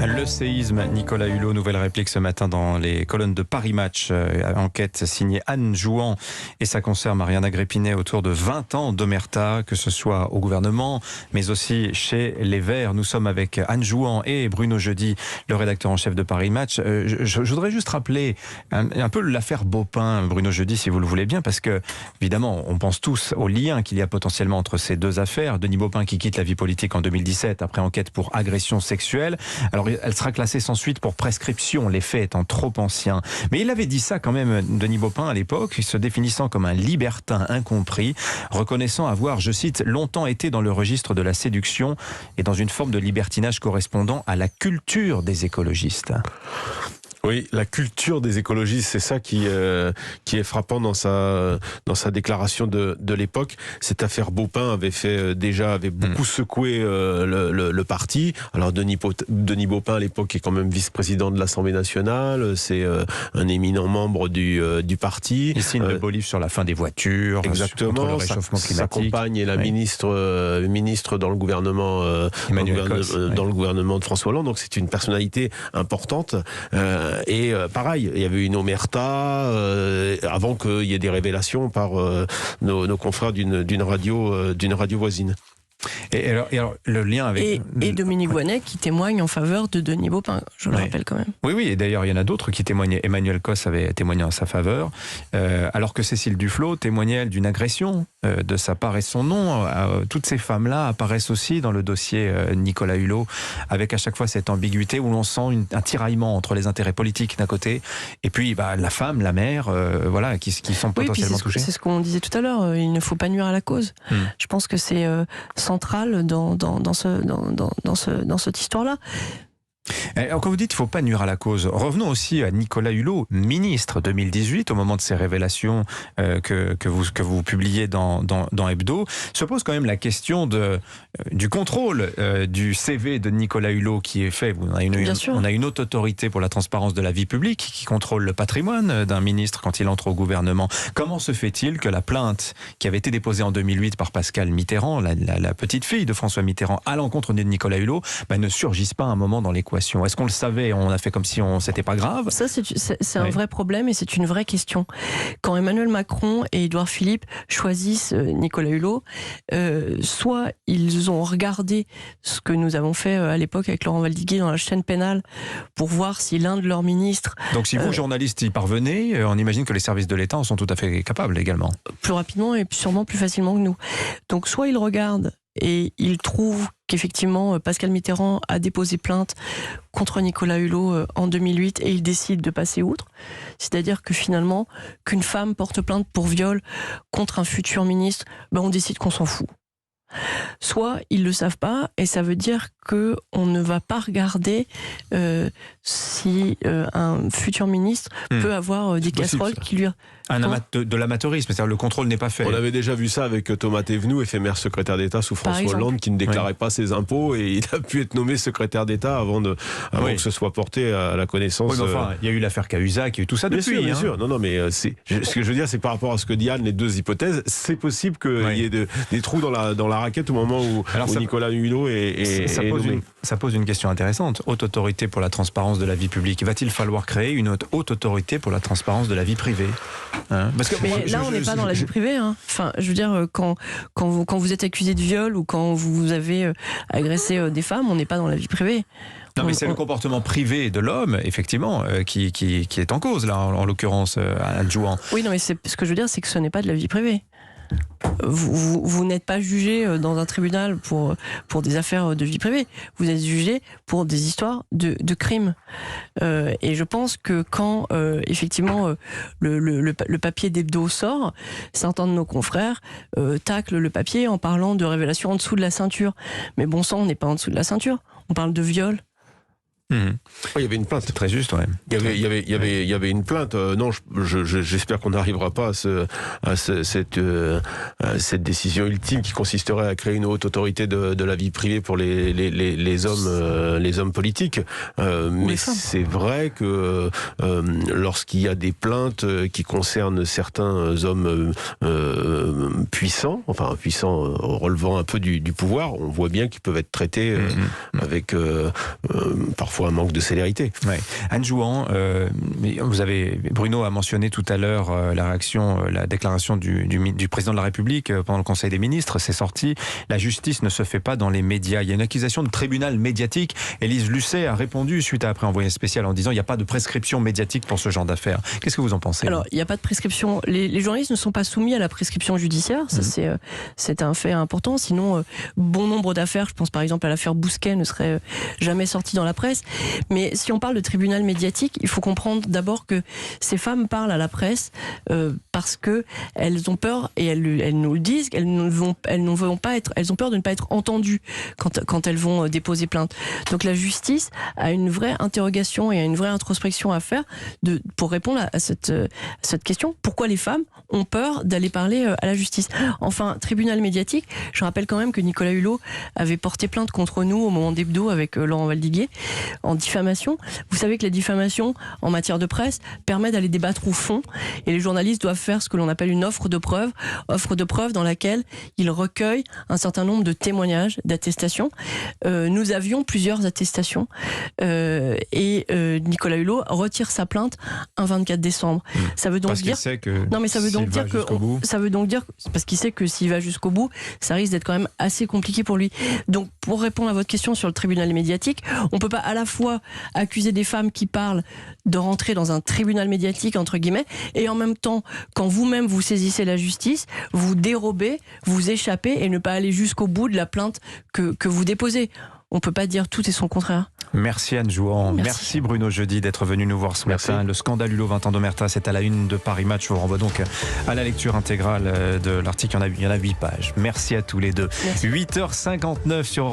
Le séisme, Nicolas Hulot, nouvelle réplique ce matin dans les colonnes de Paris Match. Enquête signée Anne Jouan et ça concerne Mariana Gréppinet autour de 20 ans d'omerta, que ce soit au gouvernement, mais aussi chez les Verts. Nous sommes avec Anne Jouan et Bruno Jeudi, le rédacteur en chef de Paris Match. Je voudrais juste rappeler un peu l'affaire Baupin, Bruno Jeudi, si vous le voulez bien, parce que, évidemment, on pense tous au lien qu'il y a potentiellement entre ces deux affaires. Denis Baupin qui quitte la vie politique en 2017 après enquête pour agression sexuelle. Alors, elle sera classée sans suite pour prescription, les faits étant trop anciens. Mais il avait dit ça quand même, Denis Baupin, à l'époque, se définissant comme un libertin incompris, reconnaissant avoir, je cite, longtemps été dans le registre de la séduction et dans une forme de libertinage correspondant à la culture des écologistes. Oui, la culture des écologistes, c'est ça qui est frappant dans sa déclaration de l'époque. Cette affaire Baupin avait beaucoup secoué le parti. Alors Denis Baupin à l'époque est quand même vice-président de l'Assemblée nationale. C'est un éminent membre du parti. Il signe le beau livre sur la fin des voitures, exactement, contre le réchauffement climatique. Sa compagne est la ministre dans le gouvernement dans le gouvernement de François Hollande. Donc c'est une personnalité importante. Et pareil, il y avait une omerta avant qu'il y ait des révélations par nos confrères d'une radio voisine. Et alors, le lien avec... Et Dominique Voynet qui témoigne en faveur de Denis Baupin, je le rappelle quand même. Oui, et d'ailleurs, il y en a d'autres qui témoignaient. Emmanuel Cos avait témoigné en sa faveur, alors que Cécile Duflot témoignait, elle, d'une agression de sa part et son nom. Toutes ces femmes-là apparaissent aussi dans le dossier Nicolas Hulot, avec à chaque fois cette ambiguïté où l'on sent un tiraillement entre les intérêts politiques d'un côté, et puis la femme, la mère, qui sont potentiellement touchées. C'est ce qu'on disait tout à l'heure, il ne faut pas nuire à la cause. Je pense que c'est central dans cette histoire-là. Alors, quand vous dites qu'il ne faut pas nuire à la cause, revenons aussi à Nicolas Hulot, ministre 2018, au moment de ces révélations que vous publiez dans Hebdo. Se pose quand même la question du contrôle du CV de Nicolas Hulot qui est fait. On a une haute autorité pour la transparence de la vie publique qui contrôle le patrimoine d'un ministre quand il entre au gouvernement. Comment se fait-il que la plainte qui avait été déposée en 2008 par Pascal Mitterrand, la petite fille de François Mitterrand, à l'encontre de Nicolas Hulot, ne surgisse pas à un moment dans l'équation? Est-ce qu'on le savait? On a fait comme si c'était pas grave? Ça, c'est un vrai problème et c'est une vraie question. Quand Emmanuel Macron et Édouard Philippe choisissent Nicolas Hulot, soit ils ont regardé ce que nous avons fait à l'époque avec Laurent Valdiguier dans la chaîne pénale pour voir si l'un de leurs ministres... Donc si vous, journalistes, y parvenez, on imagine que les services de l'État en sont tout à fait capables également. Plus rapidement et sûrement plus facilement que nous. Donc soit ils regardent et ils trouvent qu'effectivement Pascal Mitterrand a déposé plainte contre Nicolas Hulot en 2008 et il décide de passer outre. C'est-à-dire que finalement, qu'une femme porte plainte pour viol contre un futur ministre, on décide qu'on s'en fout. Soit ils le savent pas et ça veut dire que on ne va pas regarder si un futur ministre peut avoir des casseroles qui lui... de l'amateurisme, c'est-à-dire le contrôle n'est pas fait. On avait déjà vu ça avec Thomas Thévenoud, éphémère secrétaire d'État sous François Hollande, qui ne déclarait pas ses impôts et il a pu être nommé secrétaire d'État avant que ce soit porté à la connaissance. Oui, mais enfin, il y a eu l'affaire Cahuzac, il y a eu tout ça depuis. Bien sûr. Non, mais ce que je veux dire, c'est que par rapport à ce que dit Anne, les deux hypothèses, c'est possible qu'il y ait des trous dans la raquette au moment où Nicolas Hulot est nommé. Ça pose une question intéressante. Haute autorité pour la transparence de la vie publique. Va-t-il falloir créer une haute autorité pour la transparence de la vie privée? Parce que on n'est pas dans la vie privée. Enfin, je veux dire, quand vous êtes accusé de viol ou quand vous avez agressé des femmes, on n'est pas dans la vie privée. Non, mais c'est le comportement privé de l'homme, effectivement, qui est en cause, là, en l'occurrence, Anne Jouan. Oui, non, mais ce que je veux dire, c'est que ce n'est pas de la vie privée. Vous n'êtes pas jugé dans un tribunal pour des affaires de vie privée. Vous êtes jugé pour des histoires de crimes. Et je pense que quand effectivement le papier d'Hebdo sort, certains de nos confrères taclent le papier en parlant de révélations en dessous de la ceinture. Mais bon sang, on n'est pas en dessous de la ceinture. On parle de viol. Il y avait une plainte. C'est très juste, ouais. Il y avait une plainte. Non, j'espère qu'on n'arrivera pas à cette décision ultime qui consisterait à créer une haute autorité de la vie privée pour les hommes politiques. Mais c'est vrai que lorsqu'il y a des plaintes qui concernent certains hommes puissants relevant un peu du pouvoir, on voit bien qu'ils peuvent être traités avec parfois parfois un manque de célérité. Ouais. Anne Jouan, Bruno a mentionné tout à l'heure la déclaration du président de la République pendant le Conseil des ministres. C'est sorti. La justice ne se fait pas dans les médias. Il y a une accusation de tribunal médiatique. Élise Lucet a répondu suite à après envoyé spécial en disant il n'y a pas de prescription médiatique pour ce genre d'affaires. Qu'est-ce que vous en pensez? Alors, il n'y a pas de prescription. Les journalistes ne sont pas soumis à la prescription judiciaire. Ça, c'est un fait important. Sinon, bon nombre d'affaires, je pense par exemple à l'affaire Bousquet, ne seraient jamais sorties dans la presse. Mais si on parle de tribunal médiatique, il faut comprendre d'abord que ces femmes parlent à la presse parce que elles ont peur, et elles nous le disent, elles ont peur de ne pas être entendues quand elles vont déposer plainte. Donc la justice a une vraie interrogation et a une vraie introspection à faire pour répondre à cette question. Pourquoi les femmes ont peur d'aller parler à la justice? Enfin, tribunal médiatique, je rappelle quand même que Nicolas Hulot avait porté plainte contre nous au moment d'Hebdo avec Laurent Valdiguier en diffamation. Vous savez que la diffamation en matière de presse permet d'aller débattre au fond, et les journalistes doivent faire ce que l'on appelle une offre de preuve dans laquelle ils recueillent un certain nombre de témoignages, d'attestations. Nous avions plusieurs attestations et Nicolas Hulot retire sa plainte un 24 décembre. Ça veut donc parce dire qu'il sait que non, mais ça veut donc dire que parce qu'il sait que s'il va jusqu'au bout, ça risque d'être quand même assez compliqué pour lui. Donc, pour répondre à votre question sur le tribunal médiatique, on peut pas à la fois accuser des femmes qui parlent de rentrer dans un tribunal médiatique entre guillemets, et en même temps, quand vous-même vous saisissez la justice, vous dérobez, vous échappez et ne pas aller jusqu'au bout de la plainte que vous déposez. On peut pas dire tout et son contraire. Merci Anne Jouan. Merci Bruno Jeudi d'être venu nous voir ce matin. Le scandale Hulot 20 ans d'Omerta, c'est à la une de Paris Match. Je vous renvoie donc à la lecture intégrale de l'article. Il y en a 8 pages. Merci à tous les deux. 8h59 sur